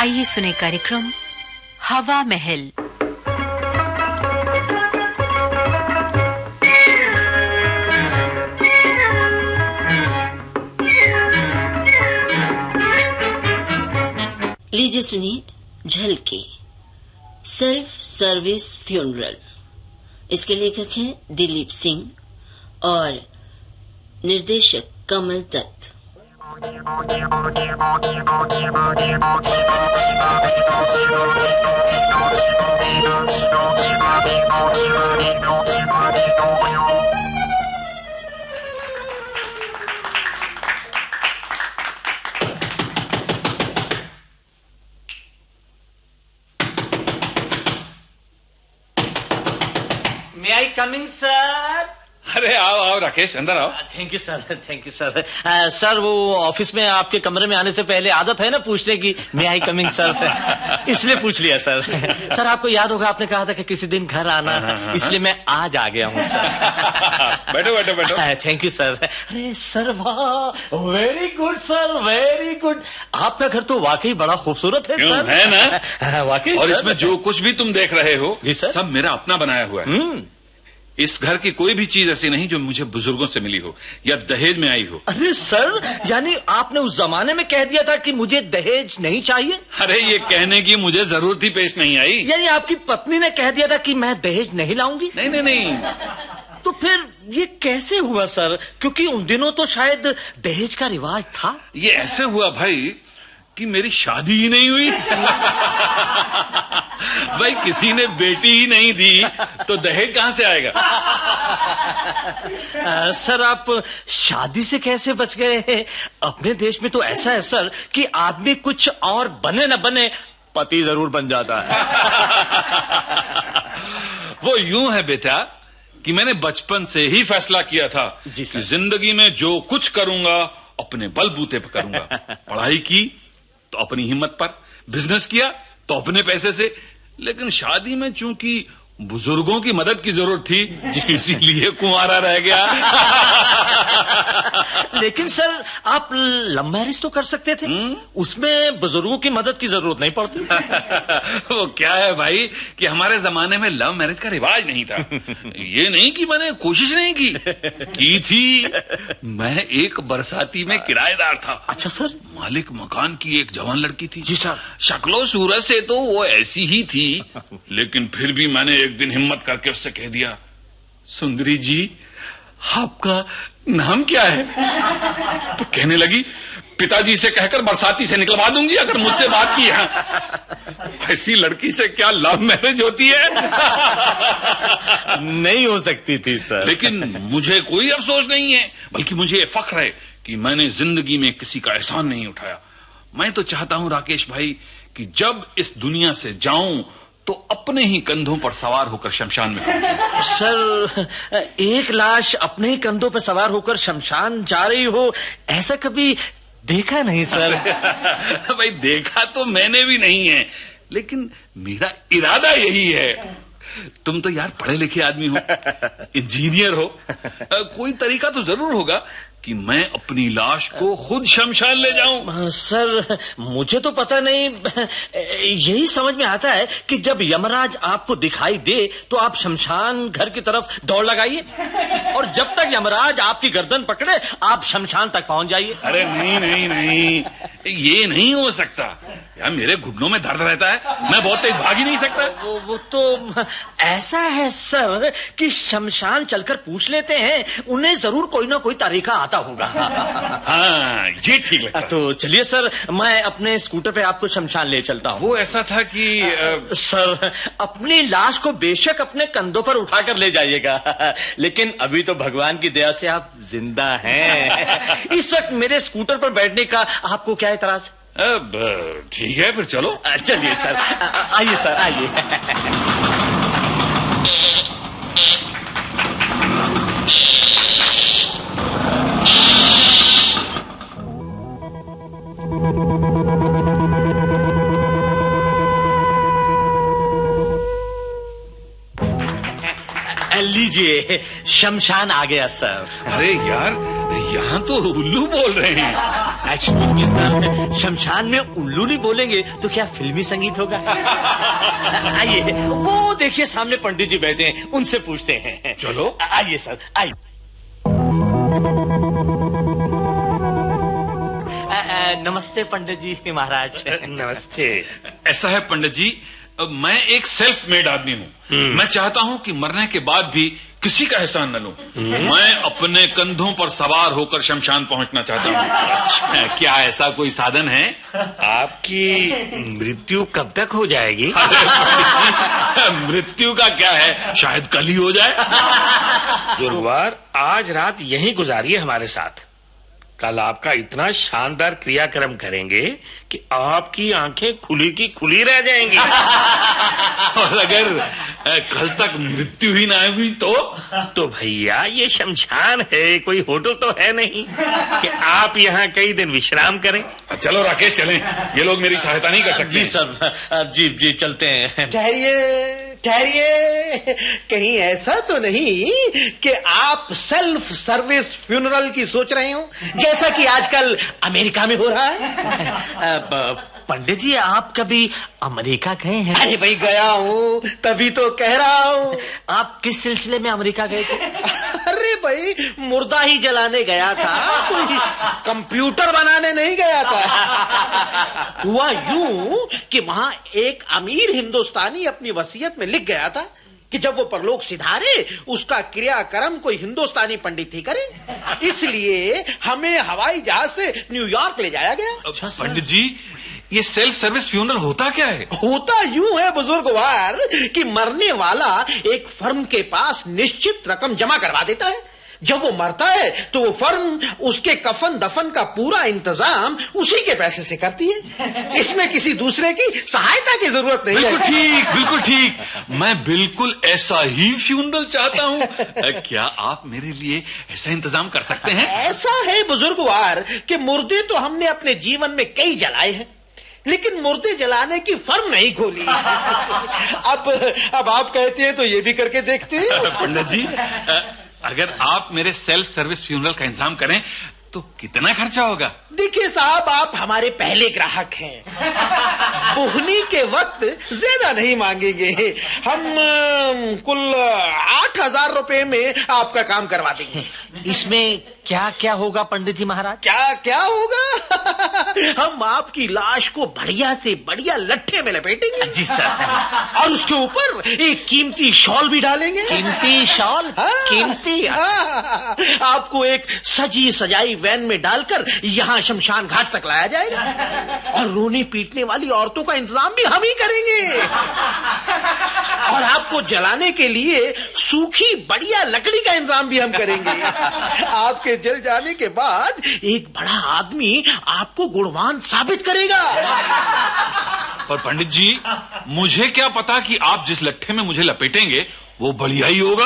आइए सुने कार्यक्रम हवा महल। लीजिए सुनिए झलकी, सेल्फ सर्विस फ्यूनरल। इसके लेखक हैं दिलीप सिंह और निर्देशक कमल Dutt. May I come in, sir? अरे आओ आओ राकेश, अंदर आओ। Thank you sir, thank you sir. Sir वो ऑफिस में आपके कमरे में आने से पहले आदत है ना पूछने की, मे आई कमिंग सर, इसलिए पूछ लिया सर। सर आपको याद होगा आपने कहा था कि किसी दिन घर आना, इसलिए मैं आज आ गया हूँ सर। बैठो बैठो बैठो। Thank you sir. अरे सर वाह, very good sir, very good. आपका घर तो वाकई बड़ा खूबसूरत है सर। है ना? वाकई। और इसमें जो कुछ भी तुम देख रहे हो जी सर, सब मेरा अपना बनाया हुआ है। इस घर की कोई भी चीज ऐसी नहीं जो मुझे बुजुर्गों से मिली हो या दहेज में आई हो। अरे सर, यानी आपने उस जमाने में कह दिया था कि मुझे दहेज नहीं चाहिए? अरे ये कहने की मुझे जरूरत ही पेश नहीं आई। यानी आपकी पत्नी ने कह दिया था कि मैं दहेज नहीं लाऊंगी? नहीं नहीं नहीं। तो फिर ये कैसे हुआ सर? क्योंकि उन दिनों तो शायद दहेज का रिवाज था। ये ऐसे हुआ भाई कि मेरी शादी ही नहीं हुई। भाई किसी ने बेटी ही नहीं दी तो दहेज कहां से आएगा? सर आप शादी से कैसे बच गए? अपने देश में तो ऐसा है सर कि आदमी कुछ और बने न बने, पति जरूर बन जाता है। वो यूं है बेटा कि मैंने बचपन से ही फैसला किया था कि जिंदगी में जो कुछ करूंगा अपने बलबूते पर करूंगा। पढ़ाई की तो अपनी हिम्मत पर, बिजनेस किया तो अपने पैसे से, लेकिन शादी में चूंकि बुजुर्गों की मदद की जरूरत थी इसीलिए कुंवारा रह गया। लेकिन सर आप लव मैरिज तो कर सकते थे, उसमें बुजुर्गों की मदद की जरूरत नहीं पड़ती। वो क्या है भाई कि हमारे जमाने में लव मैरिज का रिवाज नहीं था। ये नहीं कि मैंने कोशिश नहीं की थी। मैं एक बरसाती में किराएदार था। अच्छा सर। मालिक मकान की एक जवान लड़की थी। जी सर। शक्लो सूरत से तो वो ऐसी ही थी, लेकिन फिर भी मैंने एक दिन हिम्मत करके उससे कह दिया, सुंदरी जी आपका नाम क्या है? तो कहने लगी, पिताजी से कहकर बरसाती से निकलवा दूंगी अगर मुझसे बात की है। ऐसी लड़की से क्या लव मैरिज होती है? नहीं हो सकती थी सर। लेकिन मुझे कोई अफसोस नहीं है, बल्कि मुझे फख्र है कि मैंने जिंदगी में किसी का एहसान नहीं उठाया। मैं तो चाहता हूं राकेश भाई कि जब इस दुनिया से जाऊं तो अपने ही कंधों पर सवार होकर शमशान में पहुंचूं। सर एक लाश अपने ही कंधों पर सवार होकर शमशान जा रही हो, ऐसा कभी देखा नहीं सर। भाई देखा तो मैंने भी नहीं है, लेकिन मेरा इरादा यही है। तुम तो यार पढ़े लिखे आदमी हो, इंजीनियर हो, कोई तरीका तो जरूर होगा कि मैं अपनी लाश को खुद शमशान ले जाऊं। सर मुझे तो पता नहीं, यही समझ में आता है कि जब यमराज आपको दिखाई दे तो आप शमशान घर की तरफ दौड़ लगाइए और जब तक यमराज आपकी गर्दन पकड़े आप शमशान तक पहुंच जाइए। अरे नहीं नहीं नहीं, ये नहीं हो सकता यार, मेरे घुटनों में दर्द रहता है, मैं बहुत तेज भाग ही नहीं सकता। वो तो ऐसा है सर कि शमशान चलकर पूछ लेते हैं, उन्हें जरूर कोई ना कोई तरीका आता होगा। हाँ ये ठीक लगता। तो चलिए सर, मैं अपने स्कूटर पे आपको शमशान ले चलता हूँ। वो ऐसा था कि सर अपनी लाश को बेशक अपने कंधों पर उठाकर ले जाइएगा, लेकिन अभी तो भगवान की दया से आप जिंदा हैं। इस वक्त मेरे स्कूटर पर बैठने का आपको क्या एतराज? अब ठीक है फिर चलो। चलिए सर, आइए सर आइए। लीजिए शमशान आ गया सर। अरे यार यहाँ तो उल्लू बोल रहे हैं। एक्सक्यूज मी सर, शमशान में उल्लू नहीं बोलेंगे तो क्या फिल्मी संगीत होगा? आइए, वो देखिए सामने पंडित जी बैठे हैं, उनसे पूछते हैं। चलो आइए सर, आइए। नमस्ते पंडित जी महाराज। नमस्ते। ऐसा है पंडित जी, मैं एक सेल्फ मेड आदमी हूँ। मैं चाहता हूँ कि मरने के बाद भी किसी का एहसान न लूं। मैं अपने कंधों पर सवार होकर शमशान पहुंचना चाहता हूँ। क्या ऐसा कोई साधन है? आपकी मृत्यु कब तक हो जाएगी? मृत्यु का क्या है, शायद कल ही हो जाए। गुरुवार, आज रात यहीं गुजारिए हमारे साथ। कल आपका इतना शानदार क्रियाक्रम करेंगे कि आपकी आंखें खुली की खुली रह जाएंगी। और अगर कल तक मृत्यु ही ना हुई तो भैया ये शमशान है, कोई होटल तो है नहीं कि आप यहाँ कई दिन विश्राम करें। चलो राकेश चलें, ये लोग मेरी सहायता नहीं कर सकते। जी सर, जी चलते हैं। ठहरिए, कहीं ऐसा तो नहीं कि आप सेल्फ सर्विस फ्यूनरल की सोच रहे हो, जैसा कि आजकल अमेरिका में हो रहा है? पंडित जी, आप कभी अमेरिका गए हैं? अरे भाई, गया हूँ, तभी तो कह रहा हूँ। आप किस सिलसिले में अमेरिका गए थे? अरे भाई, मुर्दा ही जलाने गया था, कोई कंप्यूटर बनाने नहीं गया था। हुआ यूं कि वहां एक अमीर हिंदुस्तानी अपनी वसीयत में लिख गया था कि जब वो परलोक सिधारे उसका क्रियाक्रम कोई हिंदुस्तानी पंडित ही करे। इसलिए हमें हवाई जहाज से न्यूयॉर्क ले जाया गया। पंडित जी, ये सेल्फ सर्विस फ्यूनरल होता क्या है? होता यूं है बुजुर्गवार कि मरने वाला एक फर्म के पास निश्चित रकम जमा करवा देता है। जब वो मरता है तो वो फर्म उसके कफन दफन का पूरा इंतजाम उसी के पैसे से करती है। इसमें किसी दूसरे की सहायता की जरूरत नहीं है। बिल्कुल ठीक। मैं बिल्कुल ऐसा ही फ्यूनरल चाहता हूँ। क्या आप मेरे लिए ऐसा इंतजाम कर सकते हैं? ऐसा है बुजुर्गवार कि मुर्दे तो हमने अपने जीवन में कई जलाए हैं, लेकिन मुर्दे जलाने की फर्म नहीं खोली। अब आप कहते हैं तो ये भी करके देखते हैं। पंडित जी, अगर आप मेरे सेल्फ सर्विस फ्यूनरल का इंतजाम करें तो कितना खर्चा होगा? देखिए साहब, आप हमारे पहले ग्राहक हैं, बुहनी के वक्त ज्यादा नहीं मांगेंगे। हम कुल 8,000 रुपए में आपका काम करवा देंगे। इसमें क्या क्या होगा पंडित जी महाराज? क्या होगा? हम आपकी लाश को बढ़िया से बढ़िया लट्ठे में लपेटेंगे। जी सर। और उसके ऊपर एक कीमती शॉल भी डालेंगे। कीमती शॉल? कीमती? आपको एक सजी सजाई वैन में डालकर यहाँ शमशान घाट तक लाया जाएगा और रोने पीटने वाली औरतों का इंतजाम भी हम ही करेंगे। और आपको जलाने के लिए सूखी बढ़िया लकड़ी का इंतजाम भी हम करेंगे। आपके जल जाने के बाद एक बड़ा आदमी आपको गुणवान साबित करेगा। पर पंडित जी, मुझे क्या पता कि आप जिस लट्ठे में मुझे लपेटेंगे वो बढ़िया ही होगा।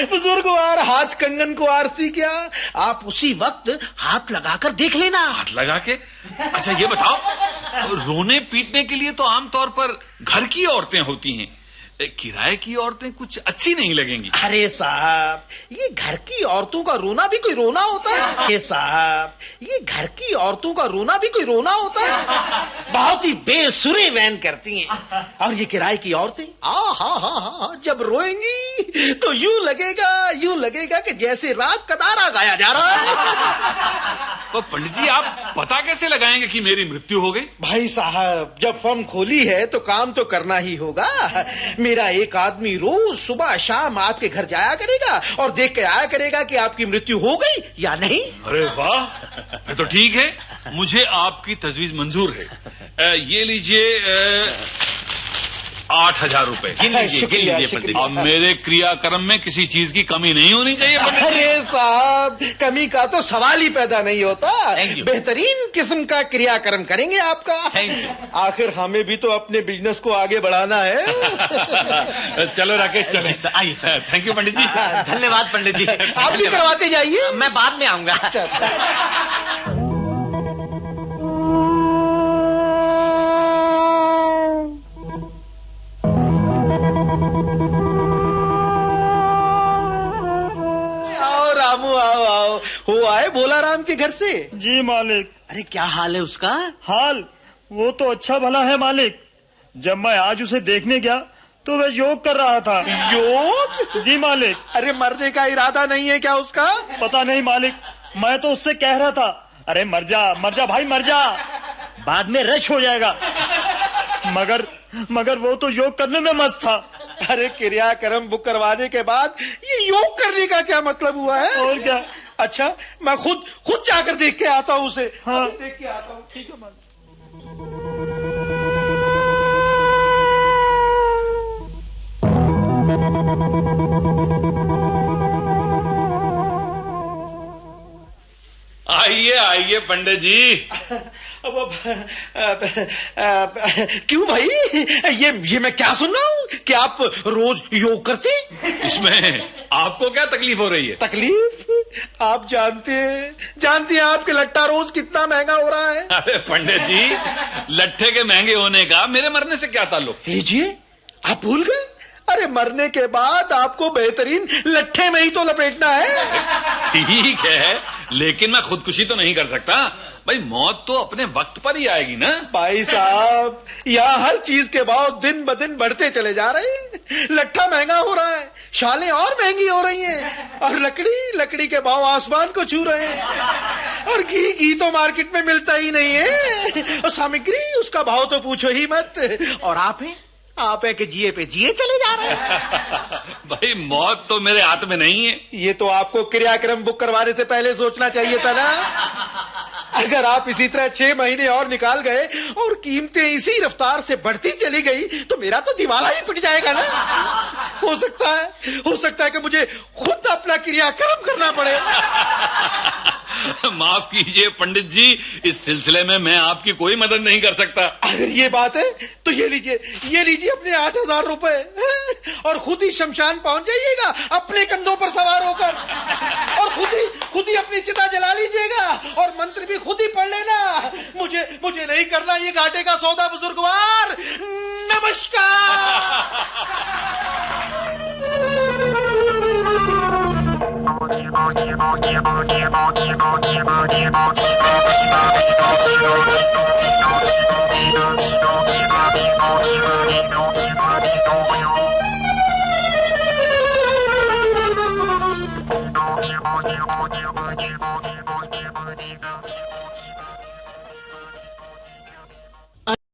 बुजुर्गवार, हाथ कंगन को आरसी क्या, आप उसी वक्त हाथ लगाकर देख लेना। हाथ लगा के? अच्छा ये बताओ, रोने पीटने के लिए तो आमतौर पर घर की औरतें होती हैं, किराए की औरतें कुछ अच्छी नहीं लगेंगी। अरे साहब, ये घर की औरतों का रोना भी कोई रोना होता है? अरे साहब, ये घर की औरतों का रोना भी कोई रोना होता है? बहुत ही बेसुरे वैन करती हैं। और ये किराए की औरतें हाँ, जब रोएंगी तो यूं लगेगा कि जैसे राग कतारा गाया जा रहा है। तो पंडित जी, आप पता कैसे लगाएंगे कि मेरी मृत्यु हो गई? भाई साहब, जब फर्म खोली है तो काम तो करना ही होगा। मेरा एक आदमी रोज सुबह शाम आपके घर जाया करेगा और देख के आया करेगा कि आपकी मृत्यु हो गई या नहीं। अरे वाह, फिर तो ठीक है, मुझे आपकी तजवीज मंजूर है। ये लीजिए 8,000 रुपए। गिन लीजिए पंडित जी। अब मेरे क्रियाक्रम में किसी चीज की कमी नहीं होनी चाहिए। अरे साहब, कमी का तो सवाल ही पैदा नहीं होता। बेहतरीन किस्म का क्रियाक्रम करेंगे आपका। आखिर हमें भी तो अपने बिजनेस को आगे बढ़ाना है। चलो राकेश, चले। आइए सर। थैंक यू पंडित जी। धन्यवाद पंडित जी। आप भी करवाते जाइए, मैं बाद में आऊंगा। आओ रामू, आओ। बोलाराम के घर से? जी मालिक। अरे क्या हाल है उसका? हाल वो तो अच्छा भला है मालिक। जब मैं आज उसे देखने गया तो वह योग कर रहा था। योग? जी मालिक। अरे मरने का इरादा नहीं है क्या उसका? पता नहीं मालिक, मैं तो उससे कह रहा था, अरे मर जा भाई मर जा, बाद में रश हो जाएगा। मगर वो तो योग करने में मस्त था। अरे क्रियाक्रम बुक करवाने के बाद ये योग करने का क्या मतलब हुआ है? और क्या? अच्छा मैं खुद जाकर देख के आता हूँ उसे। हाँ। देख के आता हूँ। ठीक है मालिक। आइए आइए पंडित जी। क्यों भाई, ये मैं क्या सुन रहा हूँ कि आप रोज योग करते? इसमें आपको क्या तकलीफ हो रही है? तकलीफ? आप जानते हैं आपके लट्टा रोज कितना महंगा हो रहा है। अरे पंडित जी, लट्ठे के महंगे होने का मेरे मरने से क्या ताल्लुक? लीजिए, आप भूल गए? अरे मरने के बाद आपको बेहतरीन लट्ठे में ही तो लपेटना है। ठीक है, लेकिन मैं खुदकुशी तो नहीं कर सकता भाई, मौत तो अपने वक्त पर ही आएगी ना। भाई साहब, यहाँ हर चीज के भाव दिन ब दिन बढ़ते चले जा रहे हैं। लट्ठा महंगा हो रहा है, शालें और महंगी हो रही हैं, और लकड़ी के भाव आसमान को छू रहे हैं, और घी तो मार्केट में मिलता ही नहीं है, और सामग्री उसका भाव तो पूछो ही मत। और आप है कि जिए पे जिए चले जा रहे हैं। भाई मौत तो मेरे हाथ में नहीं है। ये तो आपको क्रियाक्रम बुक करवाने से पहले सोचना चाहिए था ना। अगर आप इसी तरह 6 महीने और निकाल गए और कीमतें इसी रफ्तार से बढ़ती चली गई तो मेरा तो दिवाला ही पिट जाएगा ना। हो सकता है कि मुझे खुद अपना क्रियाक्रम करना पड़े। माफ कीजिए पंडित जी, इस सिलसिले में मैं आपकी कोई मदद नहीं कर सकता। अगर ये बात है तो ये लीजिए अपने 8,000 रुपए, और खुद ही शमशान पहुंच जाइएगा अपने कंधों पर सवार होकर, और खुद ही अपनी चिता जला लीजिएगा, और मंत्र भी खुद ही पढ़ लेना। मुझे नहीं करना ये घाटे का सौदा बुजुर्गवार। नमस्कार।